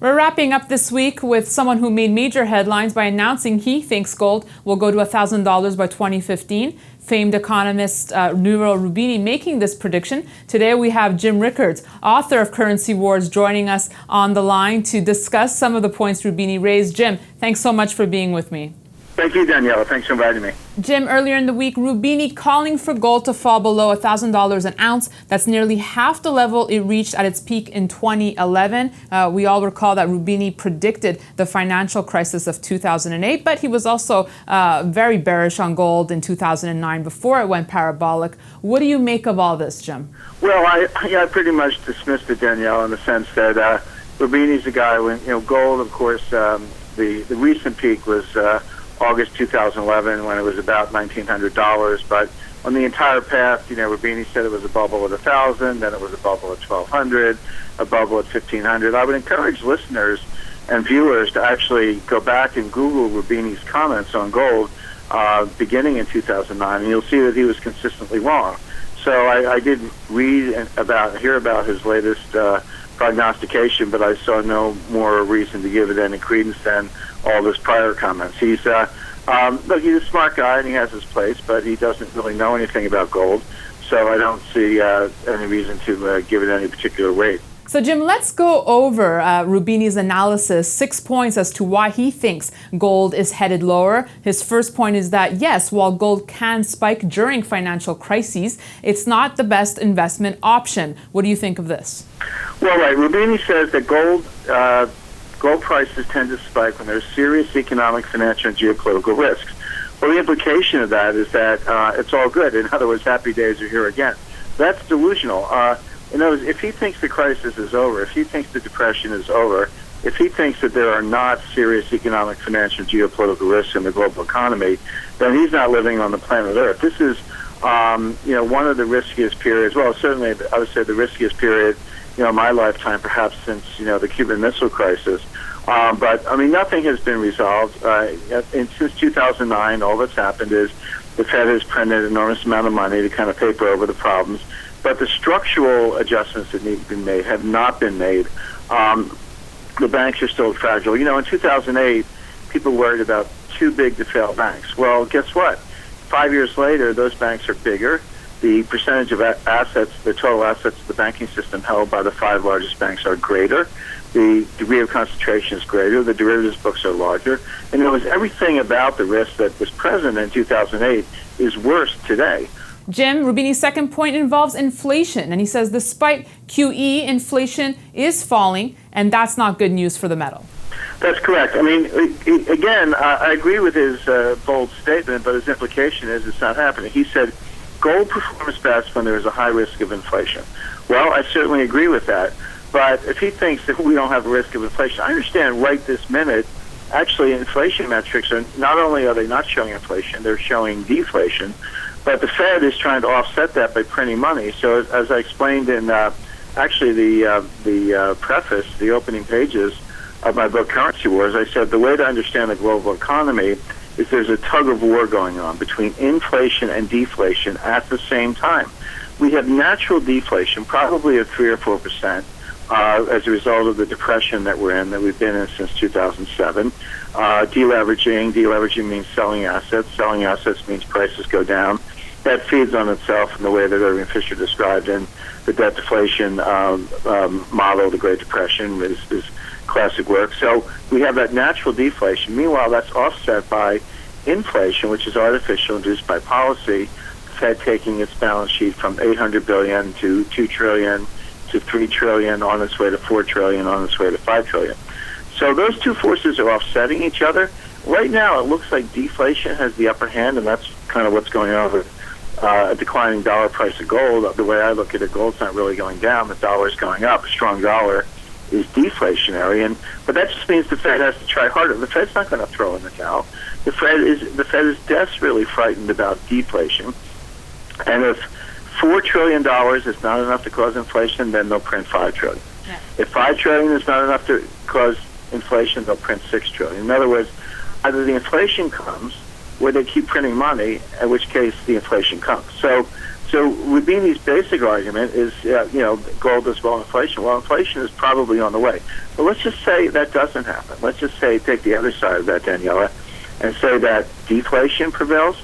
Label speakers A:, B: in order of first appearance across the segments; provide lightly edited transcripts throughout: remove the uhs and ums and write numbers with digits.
A: We're wrapping up this week with someone who made major headlines by announcing he thinks gold will go to $1,000 by 2015. Famed economist Nouriel Roubini making this prediction. Today we have Jim Rickards, author of Currency Wars, joining us on the line to discuss some of the points Roubini raised. Jim, thanks so much for being with me.
B: Thank you, Daniela. Thanks for inviting me.
A: Jim, earlier in the week, Roubini calling for gold to fall below $1,000 an ounce. That's nearly half the level it reached at its peak in 2011. We all recall that Roubini predicted the financial crisis of 2008, but he was also very bearish on gold in 2009 before it went parabolic. What do you make of all this, Jim?
B: Well, I pretty much dismissed it, Danielle, in the sense that Roubini's a guy when, gold, of course, the recent peak was August 2011 when it was about $1,900, but on the entire path, Roubini said it was a bubble at 1,000, then it was a bubble at 1,200, a bubble at 1,500. I would encourage listeners and viewers to actually go back and Google Roubini's comments on gold beginning in 2009, and you'll see that he was consistently wrong. So I did hear about his latest prognostication, but I saw no more reason to give it any credence than all his prior comments. He's look, he's a smart guy and he has his place, but he doesn't really know anything about gold, so I don't see any reason to give it any particular weight.
A: So, Jim, let's go over Roubini's analysis, 6 points as to why he thinks gold is headed lower. His first point is that, yes, while gold can spike during financial crises, it's not the best investment option. What do you think of this?
B: Well, right. Roubini says that gold prices tend to spike when there's serious economic, financial, and geopolitical risks. Well, the implication of that is that it's all good. In other words, happy days are here again. That's delusional. If he thinks the crisis is over, if he thinks the depression is over, if he thinks that there are not serious economic, financial, and geopolitical risks in the global economy, then he's not living on the planet Earth. This is, one of the riskiest periods. Well, certainly, I would say the riskiest period, my lifetime, perhaps since the Cuban Missile Crisis. But nothing has been resolved. Since 2009, all that's happened is the Fed has printed an enormous amount of money to kind of paper over the problems. But the structural adjustments that need to be made have not been made. The banks are still fragile. In 2008, people worried about too big to fail banks. Well, guess what? 5 years later, those banks are bigger. The percentage of assets, the total assets of the banking system held by the 5 largest banks are greater. The degree of concentration is greater. The derivatives books are larger. And everything about the risk that was present in 2008 is worse today.
A: Jim, Roubini's second point involves inflation, and he says despite QE, inflation is falling, and that's not good news for the metal.
B: That's correct. Again, I agree with his bold statement, but his implication is it's not happening. He said gold performs best when there is a high risk of inflation. Well, I certainly agree with that, but if he thinks that we don't have a risk of inflation, I understand right this minute, actually inflation metrics are not only are they not showing inflation, they're showing deflation. But the Fed is trying to offset that by printing money. So as I explained in the preface, the opening pages of my book, Currency Wars, I said the way to understand the global economy is there's a tug of war going on between inflation and deflation at the same time. We have natural deflation, probably of 3 or 4%, as a result of the depression that we're in, that we've been in since 2007. Deleveraging means selling assets. Selling assets means prices go down. That feeds on itself in the way that Irving Fisher described in the debt deflation model, the Great Depression, is classic work. So we have that natural deflation. Meanwhile, that's offset by inflation, which is artificial, induced by policy. The Fed taking its balance sheet from $800 billion to $2 trillion to $3 trillion, on its way to $4 trillion, on its way to $5 trillion. So those two forces are offsetting each other. Right now, it looks like deflation has the upper hand, and that's kind of what's going on with a declining dollar price of gold. The way I look at it, gold's not really going down. The dollar's going up. A strong dollar is deflationary, but that just means the Fed has to try harder. The Fed's not going to throw in the towel. The Fed is desperately frightened about deflation, and if $4 trillion is not enough to cause inflation, then they'll print $5 trillion. Yeah. If $5 trillion is not enough to cause inflation, they'll print $6 trillion. In other words, either the inflation comes, or they keep printing money, in which case the inflation comes. So So Roubini's basic argument is, gold is well inflation. Well, inflation is probably on the way. But let's just say that doesn't happen. Let's just say, take the other side of that, Daniela, and say that deflation prevails.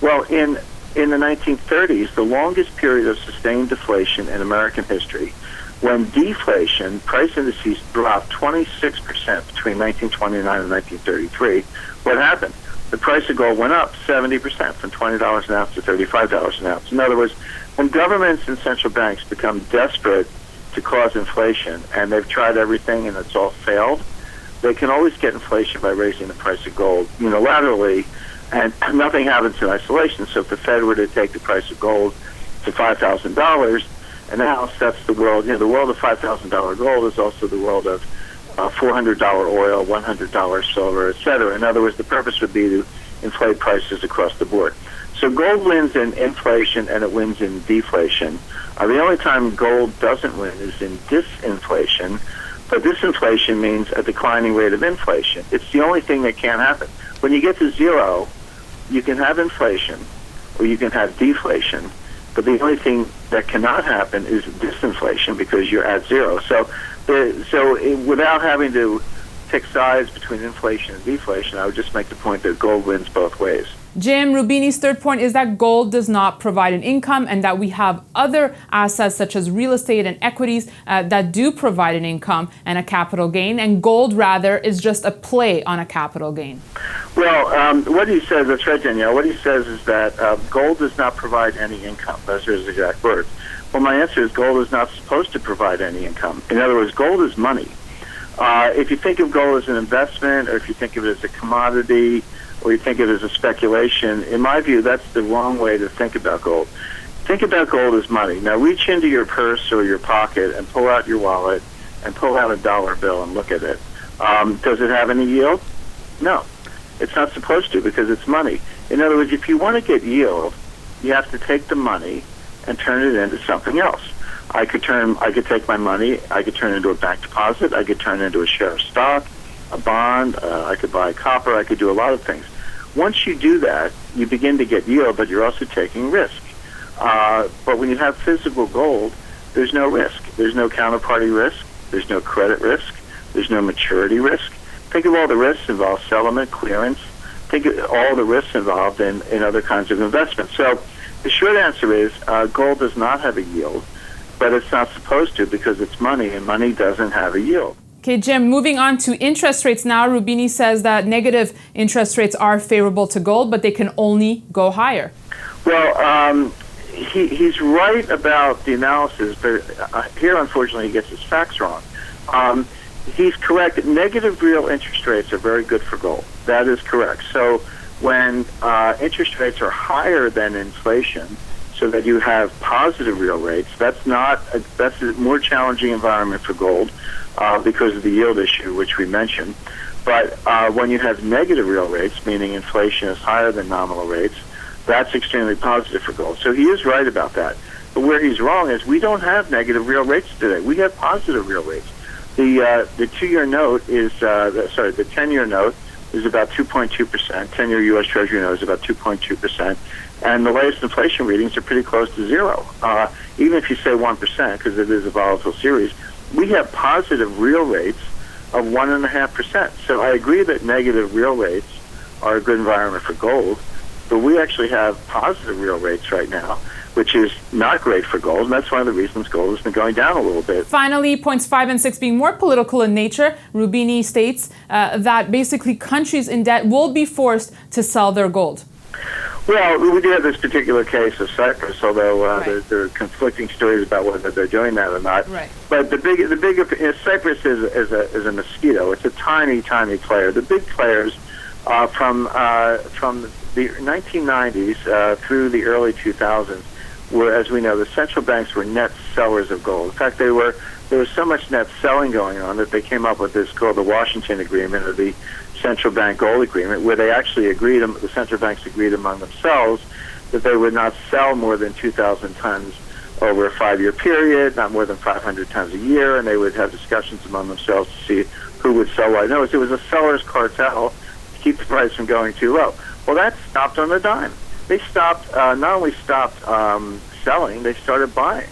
B: Well, in the 1930s, the longest period of sustained deflation in American history, when deflation, price indices dropped 26% between 1929 and 1933, what happened? The price of gold went up 70%, from $20 an ounce to $35 an ounce. In other words, when governments and central banks become desperate to cause inflation, and they've tried everything and it's all failed, they can always get inflation by raising the price of gold unilaterally, and nothing happens in isolation. So if the Fed were to take the price of gold to $5,000 an ounce, that's the world. The world of $5,000 gold is also the world of $400 oil, $100 silver, etc. In other words, the purpose would be to inflate prices across the board. So gold wins in inflation and it wins in deflation. The only time gold doesn't win is in disinflation, but disinflation means a declining rate of inflation. It's the only thing that can't happen. When you get to zero, you can have inflation or you can have deflation, but the only thing that cannot happen is disinflation because you're at zero. So without having to pick sides between inflation and deflation, I would just make the point that gold wins both ways.
A: Jim, Roubini's third point is that gold does not provide an income and that we have other assets such as real estate and equities that do provide an income and a capital gain, and gold rather is just a play on a capital gain.
B: Well, what he says, that's right, Danielle, what he says is that gold does not provide any income. Those are his exact words. Well, my answer is gold is not supposed to provide any income. In other words, gold is money. If you think of gold as an investment, or if you think of it as a commodity, or you think of it as a speculation, in my view, that's the wrong way to think about gold. Think about gold as money. Now, reach into your purse or your pocket and pull out your wallet and pull out a dollar bill and look at it. Does it have any yield? No. It's not supposed to because it's money. In other words, if you want to get yield, you have to take the money and turn it into something else. I could take my money, I could turn it into a bank deposit, I could turn it into a share of stock, a bond, I could buy copper, I could do a lot of things. Once you do that, you begin to get yield, but you're also taking risk. But when you have physical gold, there's no risk. There's no counterparty risk, there's no credit risk, there's no maturity risk. Think of all the risks involved, settlement, clearance. Think of all the risks involved in other kinds of investments. So the short answer is gold does not have a yield, but it's not supposed to because it's money, and money doesn't have a yield.
A: Okay, Jim, moving on to interest rates now. Roubini says that negative interest rates are favorable to gold, but they can only go higher.
B: Well, he's right about the analysis, but here, unfortunately, he gets his facts wrong. He's correct. Negative real interest rates are very good for gold. That is correct. So when interest rates are higher than inflation, so that you have positive real rates, that's a more challenging environment for gold because of the yield issue, which we mentioned. But when you have negative real rates, meaning inflation is higher than nominal rates, that's extremely positive for gold. So he is right about that. But where he's wrong is we don't have negative real rates today. We have positive real rates. The 2-year note is, the 10-year note is about 2.2%. 10-year U.S. Treasury note is about 2.2%. And the latest inflation readings are pretty close to zero. Even if you say 1%, because it is a volatile series, we have positive real rates of 1.5%. So I agree that negative real rates are a good environment for gold, but we actually have positive real rates right now, which is not great for gold, and that's one of the reasons gold has been going down a little bit.
A: Finally, points 5 and 6 being more political in nature, Roubini states that basically countries in debt will be forced to sell their gold.
B: Well, we do have this particular case of Cyprus, although there are conflicting stories about whether they're doing that or not.
A: Right.
B: But the bigger Cyprus is a mosquito. It's a tiny, tiny player. The big players from the 1990s through the early 2000s were, as we know, the central banks were net sellers of gold. In fact, there was so much net selling going on that they came up with this called the Washington Agreement, or the Central Bank Gold Agreement, where they actually the central banks agreed among themselves that they would not sell more than 2,000 tons over a 5-year period, not more than 500 tons a year, and they would have discussions among themselves to see who would sell what. No, it was a seller's cartel to keep the price from going too low. Well, that stopped on a dime. They not only stopped selling, they started buying.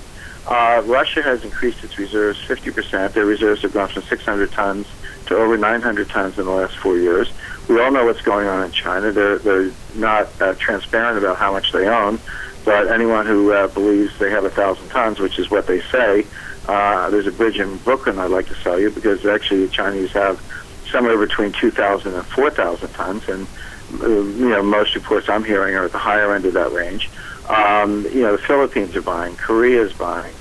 B: Russia has increased its reserves 50%. Their reserves have gone from 600 tons to over 900 tons in the last 4 years. We all know what's going on in China. They're not transparent about how much they own, but anyone who believes they have 1,000 tons, which is what they say, there's a bridge in Brooklyn I'd like to sell you, because actually the Chinese have somewhere between 2,000 and 4,000 tons, and most reports I'm hearing are at the higher end of that range. The Philippines are buying, Korea is buying,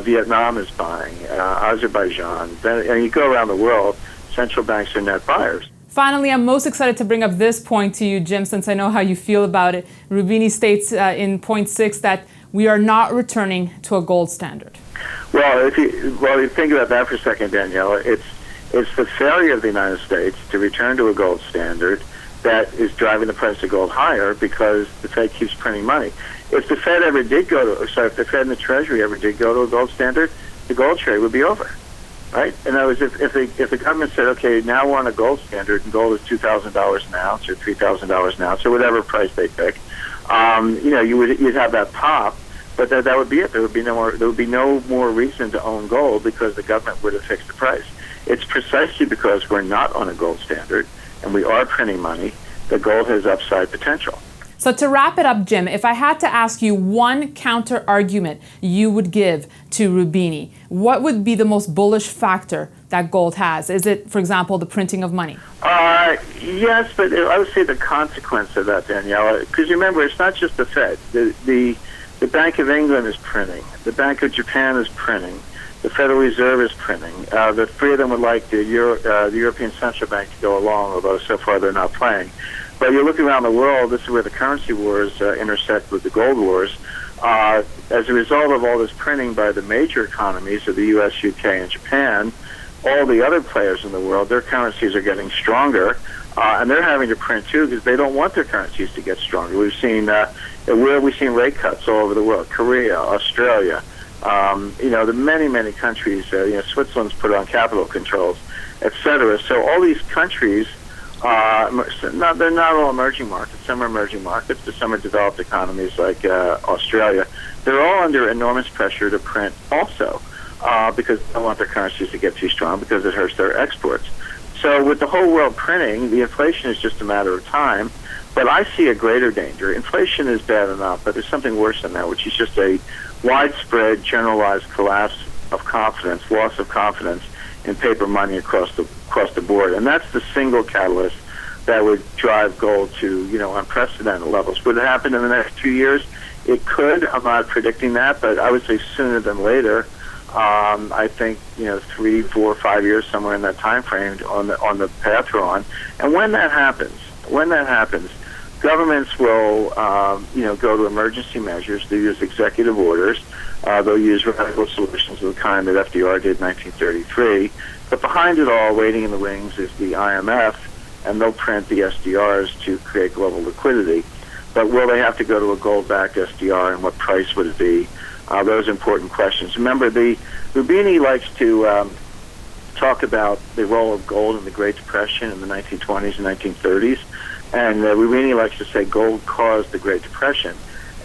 B: Vietnam is buying, Azerbaijan. And you go around the world, central banks are net buyers.
A: Finally, I'm most excited to bring up this point to you, Jim, since I know how you feel about it. Roubini states in point 6 that we are not returning to a gold standard.
B: Well, if you think about that for a second, Danielle, it's the failure of the United States to return to a gold standard that is driving the price of gold higher, because the Fed keeps printing money. If the Fed ever did if the Fed and the Treasury ever did go to a gold standard, the gold trade would be over, right? In other words, if the government said, okay, now we're on a gold standard and gold is $2,000 an ounce or $3,000 an ounce or whatever price they pick, you'd have that pop, but that would be it. There would be no more reason to own gold, because the government would have fixed the price. It's precisely because we're not on a gold standard and we are printing money that gold has upside potential.
A: So to wrap it up, Jim, if I had to ask you one counter argument you would give to Roubini, what would be the most bullish factor that gold has? Is it, for example, the printing of money?
B: Yes, but I would say the consequence of that, Daniela, because remember, it's not just the Fed. The Bank of England is printing. The Bank of Japan is printing. The Federal Reserve is printing. The three of them would like the European Central Bank to go along, although so far they're not playing. But you look around the world, this is where the currency wars intersect with the gold wars. As a result of all this printing by the major economies of the U.S., UK, and Japan, all the other players in the world, their currencies are getting stronger, and they're having to print too, because they don't want their currencies to get stronger. We've seen rate cuts all over the world: Korea, Australia. The many countries. Switzerland's put on capital controls, etc. So all these countries, they're not all emerging markets. Some are emerging markets, but some are developed economies like Australia. They're all under enormous pressure to print also, because they don't want their currencies to get too strong, because it hurts their exports. So with the whole world printing, the inflation is just a matter of time. But I see a greater danger. Inflation is bad enough, but there's something worse than that, which is just a widespread, generalized collapse of confidence, loss of confidence in paper money across the board. And that's the single catalyst that would drive gold to, unprecedented levels. Would it happen in the next 2 years? It could. I'm not predicting that, but I would say sooner than later. I think 3, 4, 5 years, somewhere in that time frame, on the path we're on. And when that happens, governments will, go to emergency measures. They use executive orders. They'll use radical solutions of the kind that FDR did in 1933. But behind it all, waiting in the wings, is the IMF, and they'll print the SDRs to create global liquidity. But will they have to go to a gold-backed SDR, and what price would it be? Those are important questions. Remember, Roubini likes to talk about the role of gold in the Great Depression in the 1920s and 1930s. And Roubini likes to say gold caused the Great Depression.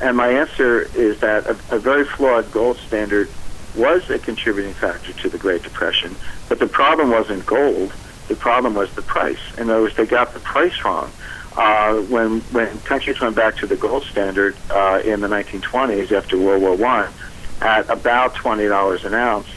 B: And my answer is that a very flawed gold standard was a contributing factor to the Great Depression. But the problem wasn't gold. The problem was the price. In other words, they got the price wrong. When countries went back to the gold standard in the 1920s after World War I at about $20 an ounce,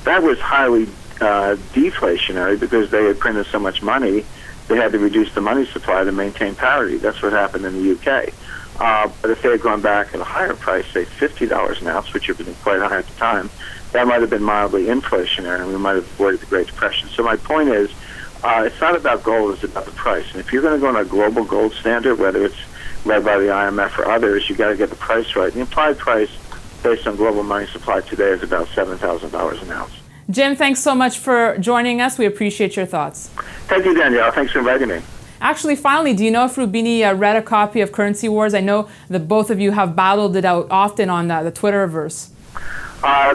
B: that was highly deflationary, because they had printed so much money. They had to reduce the money supply to maintain parity. That's what happened in the UK. But if they had gone back at a higher price, say $50 an ounce, which would have been quite high at the time, that might have been mildly inflationary, and we might have avoided the Great Depression. So my point is, it's not about gold, it's about the price. And if you're going to go on a global gold standard, whether it's led by the IMF or others, you've got to get the price right. The implied price based on global money supply today is about $7,000 an ounce.
A: Jim, thanks so much for joining us. We appreciate your thoughts.
B: Thank you, Danielle. Thanks for inviting me.
A: Actually, finally, do you know if Roubini read a copy of Currency Wars? I know that both of you have battled it out often on the Twitterverse.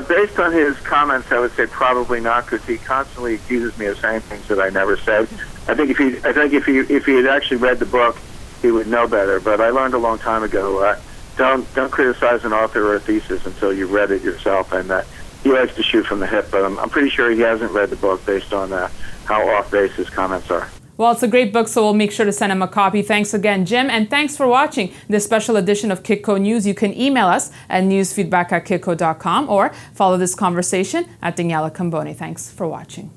B: Based on his comments, I would say probably not, because he constantly accuses me of saying things that I never said. I think if he had actually read the book, he would know better. But I learned a long time ago don't criticize an author or a thesis until you've read it yourself. And he likes to shoot from the hip, but I'm pretty sure he hasn't read the book based on how off base his comments are.
A: Well, it's a great book, so we'll make sure to send him a copy. Thanks again, Jim, and thanks for watching this special edition of Kitco News. You can email us at newsfeedback@kitco.com or follow this conversation at Daniela Camboni. Thanks for watching.